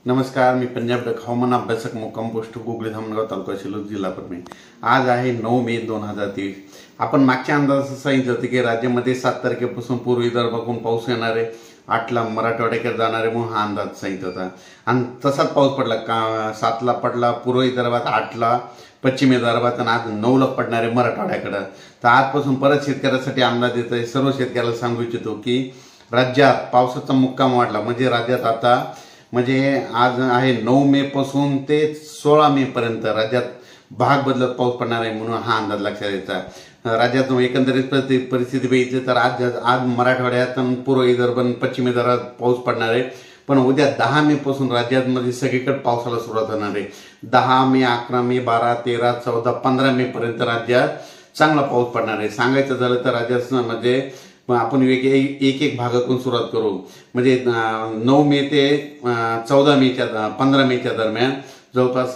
नमस्कार, मी पंजाब डक हवामान अभ्यासक मुक्काम पोस्ट गुगली धामणगाव तालुका शिरूर जिल्हा परभणी। आज आहे 9 मे 2023। आपण मागच्या अंदाजात सांगितलं होतं की राज्यामध्ये 7 तारखेपासून पूर्व विदर्भाकडून पाऊस येणार आहे, 8 ला मराठवाड्याकडे जाणार आहे म्हणून हा अंदाज सांगितला होता आणि तसाच पाऊस पडला। 7 ला पडला पूर्व विदर्भात, 8 ला पश्चिम विदर्भात आणि आज 9 ला पडणार आहे मराठवाड्याकडे। तर आजपासून परत शेतकऱ्यांसाठी अंदाज येत आहे। सर्व शेतकऱ्याला सांगू इच्छितो की राज्यात पावसाचा मुक्काम वाढला, म्हणजे राज्यात आता आज आहे 9 मे पासून ते 16 मे पर्यंत राज्यात भाग बदलत पाऊस पडणार आहे म्हणून हा अंदाज लक्षात येतो। राज्यात एकंदरीत परिस्थिती बघितली तर आज मराठवाड्यात, पूर्व विदर्भ, पश्चिम विदर्भात पाऊस पडणार आहे, पण उद्या 10 मे पासून राज्यात सगळीकडे पावसाला सुरुवात होणार आहे। 10 मे, 11 मे, 12, 13, 14, 15 मे पर्यंत राज्यात चांगला पाऊस पडणार आहे। सांगायचं झालं तर राज्यात आपण एक भागातून सुरुवात करू, 9 मे ते 14 मेच्या 15 मेच्या दरम्यान जवळपास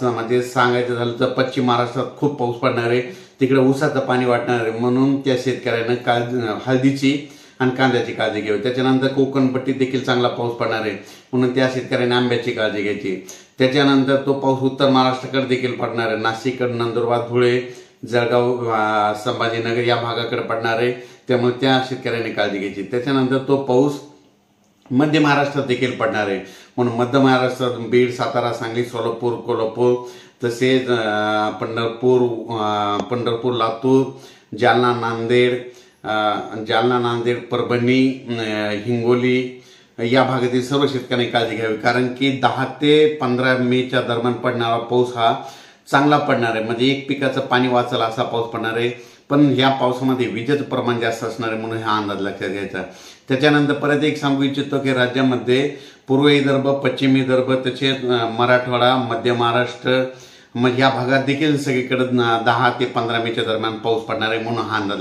सांगायचं झालं तर पश्चिम महाराष्ट्रात खूप पाऊस पडणार आहे। तिकडे ऊसाचं पाणी वाटणार आहे म्हणून त्या शेतकऱ्यांना हळदीची आणि कांद्याची काळजी घ्यावी। त्याच्यानंतर कोकणपट्टीत देखील चांगला पाऊस पडणार आहे म्हणून त्या शेतकऱ्यांनी आंब्याची काळजी घ्यायची। त्याच्यानंतर तो पाऊस उत्तर महाराष्ट्राकडे देखील पडणार आहे, नाशिक, नंदुरबार, धुळे, जळगाव, संभाजीनगर या भागाकडे पडणार आहे, त्यामुळे त्या शेतकऱ्यांनी काळजी घ्यायची। त्याच्यानंतर तो पाऊस मध्य महाराष्ट्रात देखील पडणार आहे म्हणून मध्य महाराष्ट्रात बीड, सातारा, सांगली, सोलापूर, कोल्हापूर, तसेच पंढरपूर, लातूर, जालना, नांदेड, परभणी, हिंगोली या भागातील सर्व शेतकऱ्यांनी काळजी घ्यावी, कारण की 10 ते 15 मेच्या दरम्यान पडणारा पाऊस हा चांगला पडणार आहे, म्हणजे एक पिकाचं पाणी वाचेल असा पाऊस पडणार आहे। पण या पावसामध्ये विजेचं प्रमाण जास्त असणार आहे म्हणून हा अंदाज लक्षात घ्यायचा। त्याच्यानंतर परत एक सांगू इच्छितो की राज्यामध्ये पूर्व विदर्भ, पश्चिम विदर्भ, तसेच मराठवाडा, मध्य महाराष्ट्र या भागात देखील सगळीकडे 10 ते 15 मेच्या दरम्यान पाऊस पडणार आहे म्हणून हा अंदाज